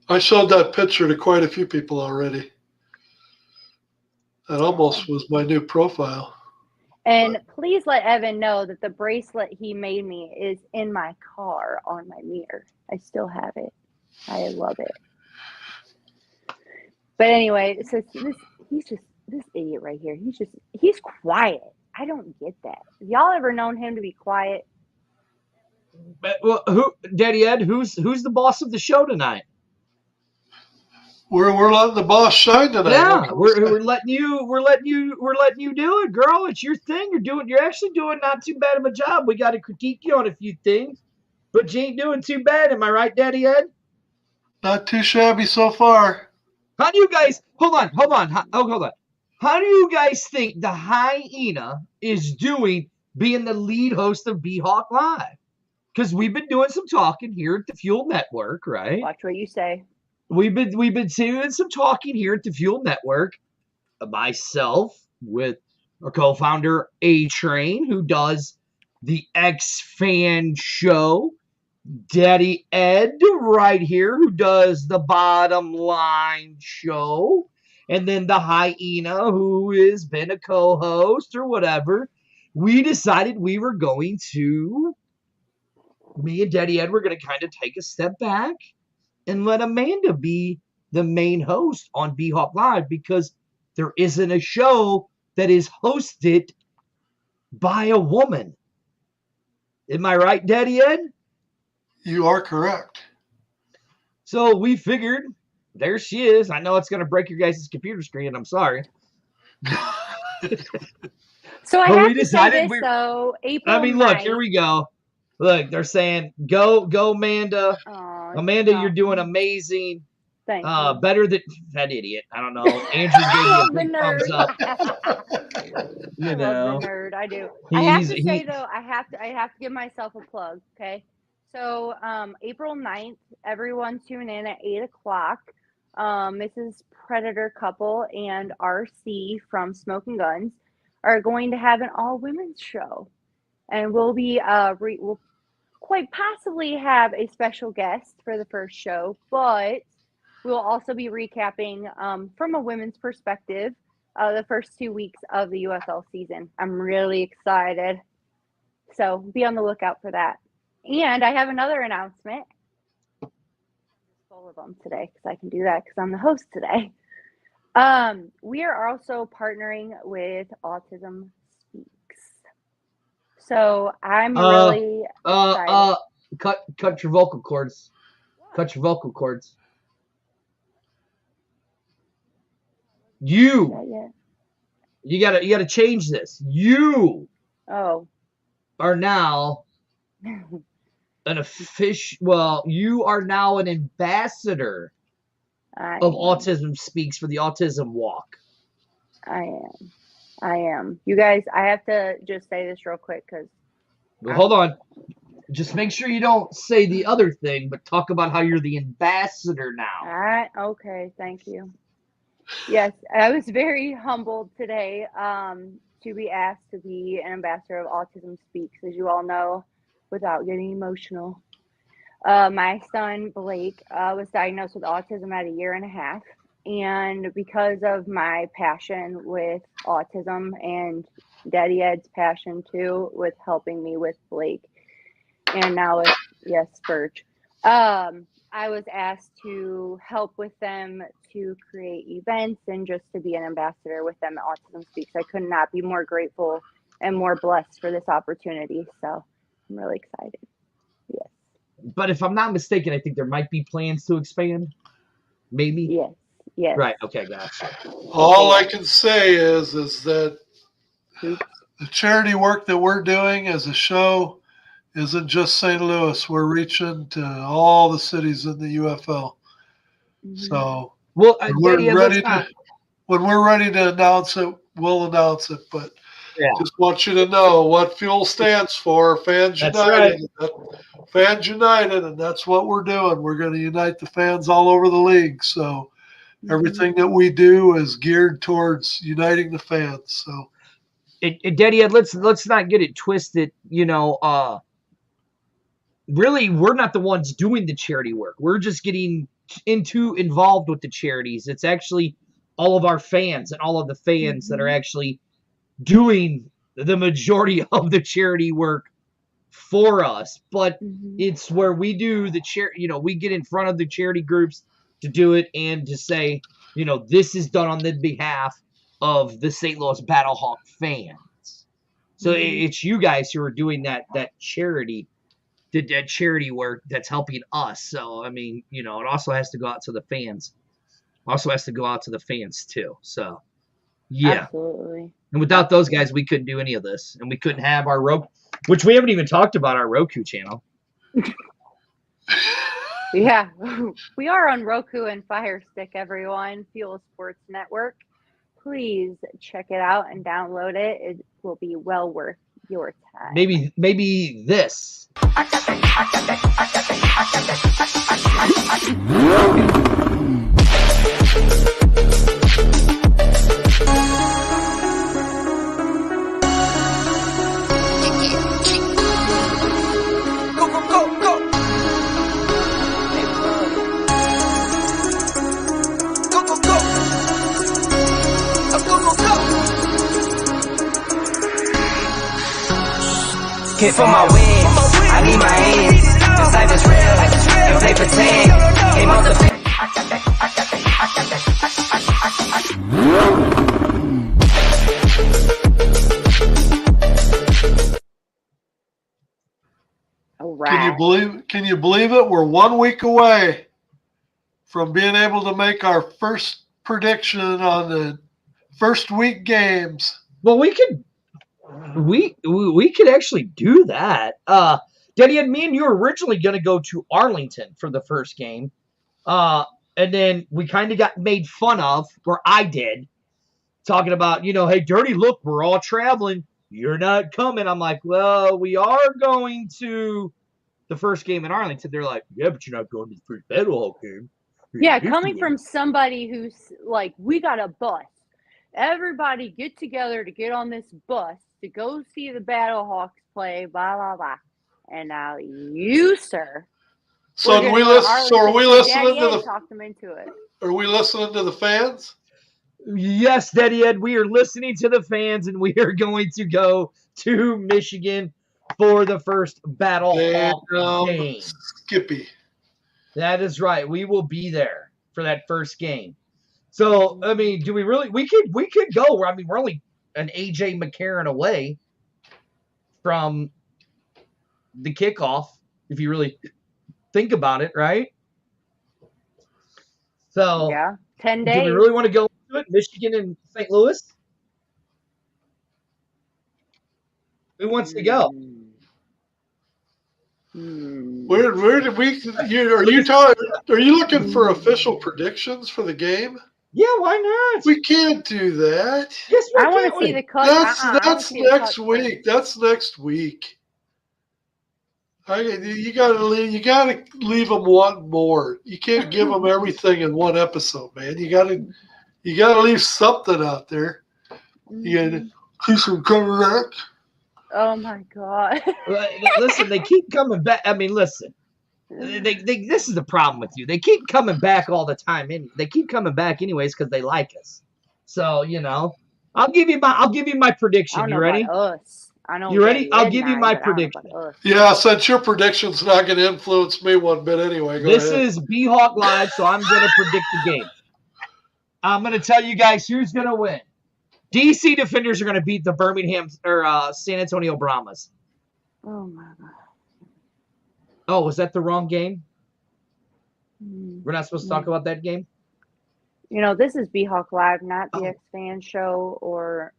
I showed that picture to quite a few people already. That almost was my new profile. And please let Evan know that the bracelet he made me is in my car on my mirror. I still have it. I love it. But anyway, so this idiot right here. He's quiet. I don't get that. Have y'all ever known him to be quiet? Well, Daddy Ed? Who's the boss of the show tonight? We're letting the boss shine tonight. Yeah, we're letting you do it, girl. It's your thing. You're actually doing not too bad of a job. We got to critique you on a few things, but you ain't doing too bad. Am I right, Daddy Ed? Not too shabby so far. How do you guys hold on? Hold on. How do you guys think the hyena is doing being the lead host of B-Hawk Live? Because we've been doing some talking here at the Fuel Network, right? Watch what you say. We've been doing some talking here at the Fuel Network. Myself with our co-founder A-Train, who does the X-Fan Show. Daddy Ed right here, who does the Bottom Line Show. And then the hyena, who has been a co-host or whatever. We decided we were going to, me and Daddy Ed were going to kind of take a step back and let Amanda be the main host on B-Hawk Live, because there isn't a show that is hosted by a woman. Am I right, Daddy Ed? You are correct. So we figured, there she is. I know it's going to break your guys' computer screen. I'm sorry. So I have to say this, though. April 9th. Look, here we go. Look, they're saying, go, Amanda. Amanda, you're doing amazing. Thank you. Better than that idiot. I don't know. Andrew gave you a big thumbs up. I love the nerd. I do. I have to say, though, I have to give myself a plug, okay? So April 9th, everyone tune in at 8 o'clock. Mrs. Predator couple and RC from Smoking Guns are going to have an all-women's show. And we'll be we'll quite possibly have a special guest for the first show, but we'll also be recapping from a women's perspective the first 2 weeks of the UFL season. I'm really excited. So be on the lookout for that. And I have another announcement. Full of them today because I can do that because I'm the host today. We are also partnering with Autism Speaks. So I'm really excited. Cut your vocal cords. What? Cut your vocal cords. You gotta change this. You are now an official. Well, you are now an ambassador of Autism Speaks for the Autism Walk. I am. You guys, I have to just say this real quick because. Well, hold on. Just make sure you don't say the other thing, but talk about how you're the ambassador now. Okay, thank you. Yes, I was very humbled today to be asked to be an ambassador of Autism Speaks, as you all know, without getting emotional. My son, Blake, was diagnosed with autism at 1.5 years. And because of my passion with autism and Daddy Ed's passion too with helping me with Blake, and now with Spurge. I was asked to help with them to create events and just to be an ambassador with them at Autism Speaks. I could not be more grateful and more blessed for this opportunity. So I'm really excited. Yes. But if I'm not mistaken, I think there might be plans to expand. Maybe. Yes. Yes. Right. Okay. Gotcha. All I can say is that the charity work that we're doing as a show isn't just St. Louis. We're reaching to all the cities in the UFL. So well, when we're ready to announce it, we'll announce it. But just want you to know what Fuel stands for. Fans United. Right. Fans United, and that's what we're doing. We're going to unite the fans all over the league. So everything that we do is geared towards uniting the fans. So, Daddy Ed, let's not get it twisted. Really, we're not the ones doing the charity work. We're just getting involved with the charities. It's actually all of our fans and all of the fans that are actually doing the majority of the charity work for us. But it's where we do the we get in front of the charity groups to do it and to say, this is done on the behalf of the St. Louis Battlehawk fans. So it's you guys who are doing that charity work that's helping us. So, I mean, it also has to go out to the fans. Also has to go out to the fans too. So, yeah. Absolutely. And without those guys, we couldn't do any of this. And we couldn't have our Roku, which we haven't even talked about our Roku channel. Yeah. We are on Roku and Fire Stick, everyone. Fuel Sports Network. Please check it out and download it. It will be well worth your time. Maybe this. Kick for my wins, I need my hands. This life is real, and play pretend. Came off the Can you believe it? We're 1 week away from being able to make our first prediction on the first week games. Well, we could actually do that. Daddy and me and you were originally going to go to Arlington for the first game. And then we kind of got made fun of, or I did, talking about, hey, Dirty, look, we're all traveling. You're not coming. I'm like, well, we are going to the first game in Arlington. They're like, yeah, but you're not going to the first Battlehawk game. Yeah, coming from somebody who's like, we got a bus. Everybody get together to get on this bus to go see the Battlehawks play, blah, blah, blah. And now you, sir. So are we listening to the talk them into it. Are we listening to the fans? Yes, Daddy Ed, we are listening to the fans, and we are going to go to Michigan for the first Battlehawk game. Skippy. That is right. We will be there for that first game. So, I mean, do we really? We could go. I mean, we're only an AJ McCarron away from the kickoff, if you really think about it, right? So, yeah, 10 days. Do we really want to go to it? Michigan and St. Louis? Who wants to go? Where did we? Are you looking for official predictions for the game? Yeah, why not? We can't do that. Yes, I want to see the cut. That's next week. That's next week. You gotta leave them wanting more. You can't give them everything in one episode, man. You gotta leave something out there. You gotta keep some coming back. Oh my God! Listen, they keep coming back. I mean, listen. This is the problem with you. They keep coming back all the time. They keep coming back anyways because they like us. So, I'll give you my I prediction. don't You know ready? about us. I know You ready? Daddy I'll Ed give and you I, my but I don't know prediction. about us. Yeah, since your prediction's not going to influence me one bit anyway, go This ahead. is B-Hawk Live, so I'm going to predict the game. I'm going to tell you guys who's going to win. DC Defenders are going to beat the Birmingham or San Antonio Brahmas. Oh my God. Oh, was that the wrong game? Mm. We're not supposed to talk about that game? You know, this is B-Hawk Live, not the X-Fan Show or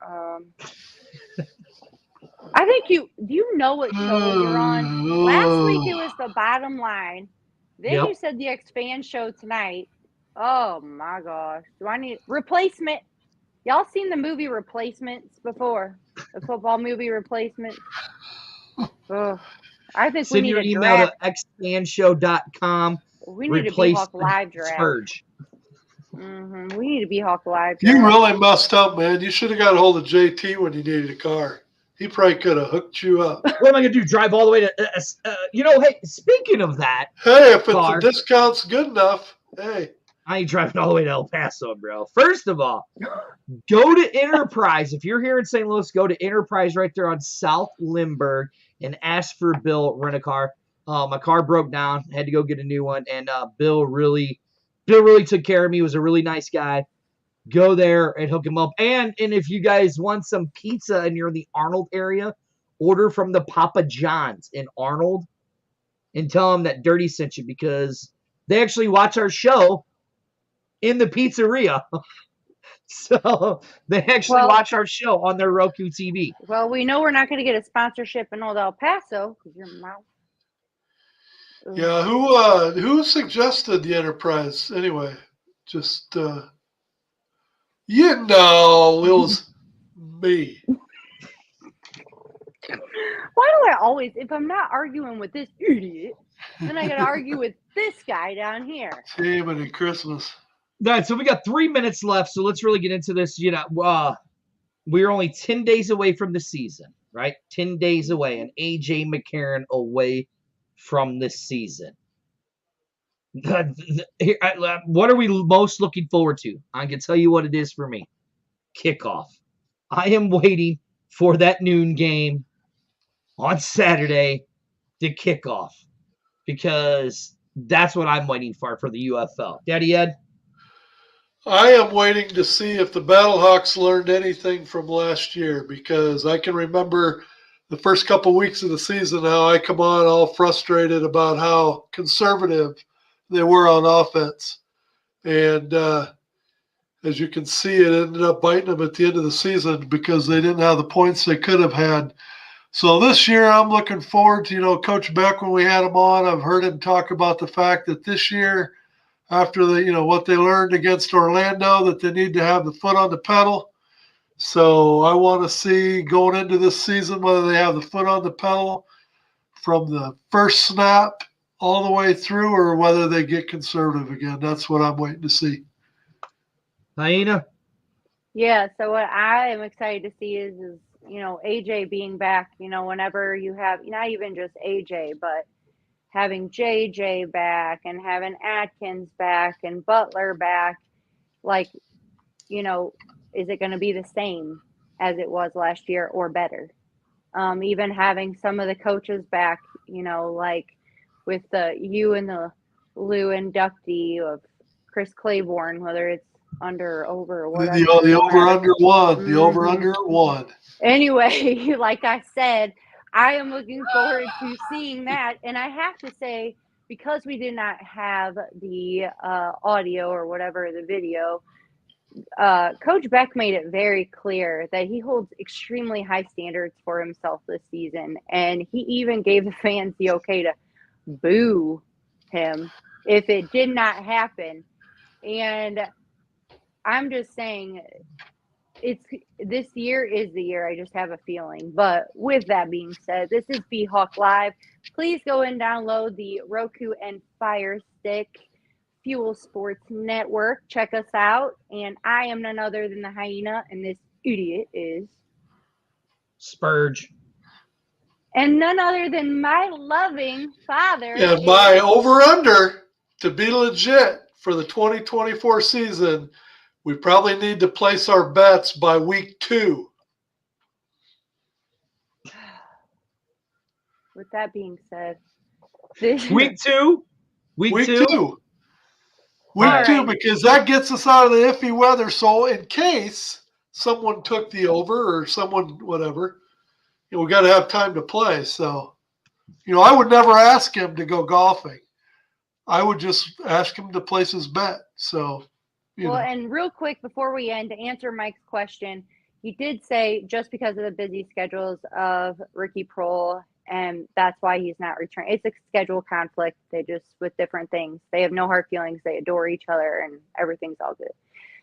I think do you know what show you're on? Last week it was the Bottom Line. Then Yep. you said the X-Fan Show tonight. Oh my gosh. Do I need Replacement? Y'all seen the movie Replacements before? The football movie Replacements? Ugh. I think we Send need your a email draft. to xfanshow.com. We need a Replace B-Hawk Live draft. Spurge. We need a B-Hawk Live draft. You really messed up, man. You should have got a hold of JT when you needed a car. He probably could have hooked you up. What am I going to do? Drive all the way to hey, speaking of that. Hey, if the discount's good enough, hey. I ain't driving all the way to El Paso, bro. First of all, go to Enterprise. If you're here in St. Louis, go to Enterprise right there on South Lindbergh and ask for Bill, rent a car. My car broke down. I had to go get a new one. And Bill really took care of me. He was a really nice guy. Go there and hook him up. And if you guys want some pizza and you're in the Arnold area, order from the Papa John's in Arnold and tell them that Dirty sent you because they actually watch our show in the pizzeria. So they actually watch our show on their Roku TV. Well, we know we're not going to get a sponsorship in Old El Paso because your mouth. Yeah, who suggested the Enterprise anyway? Just it was me. Why do I always, if I'm not arguing with this idiot, then I got to argue with this guy down here? Shame and Christmas. All right, so we got 3 minutes left, so let's really get into this. We're only 10 days away from the season, right? 10 days away, and A.J. McCarron away from this season. What are we most looking forward to? I can tell you what it is for me. Kickoff. I am waiting for that noon game on Saturday to kick off because that's what I'm waiting for the UFL. Daddy Ed? I am waiting to see if the Battlehawks learned anything from last year because I can remember the first couple weeks of the season how I come on all frustrated about how conservative they were on offense. And as you can see, it ended up biting them at the end of the season because they didn't have the points they could have had. So this year I'm looking forward to, Coach Beck, when we had him on, I've heard him talk about the fact that this year, after what they learned against Orlando, that they need to have the foot on the pedal. So I want to see going into this season whether they have the foot on the pedal from the first snap all the way through or whether they get conservative again. That's what I'm waiting to see. Hyena? Yeah, so what I am excited to see is AJ being back, whenever you have, not even just AJ, but having JJ back and having Atkins back and Butler back, is it going to be the same as it was last year or better? Even having some of the coaches back, with you and the Lou inductee of Chris Claiborne, whether it's under or over or whatever. The over-under one. The over-under one. Anyway, like I said, I am looking forward to seeing that. And I have to say, because we did not have the audio or whatever, the video, Coach Beck made it very clear that he holds extremely high standards for himself this season. And he even gave the fans the okay to boo him if it did not happen. And I'm just saying, this year is the year. I just have a feeling. But with that being said, this is B-Hawk Live. Please go and download the Roku and Fire Stick Fuel Sports Network. Check us out. And I am none other than the Hyena, and this idiot is Spurge. And none other than my loving father. And my over-under to be legit for the 2024 season we probably need to place our bets by week 2. With that being said, week 2? Week 2? 2. Week 2, right. because that gets us out of the iffy weather. So in case someone took the over or someone, whatever, we got to have time to play. So, I would never ask him to go golfing. I would just ask him to place his bet. So, and real quick before we end, to answer Mike's question, you did say just because of the busy schedules of Ricky Prohl, and that's why he's not returning. It's a schedule conflict. They just, with different things, they have no hard feelings. They adore each other, and everything's all good.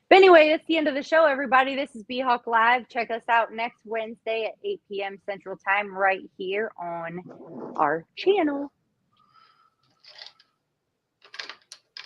But anyway, that's the end of the show, everybody. This is B-Hawk Live. Check us out next Wednesday at 8 p.m. Central Time right here on our channel.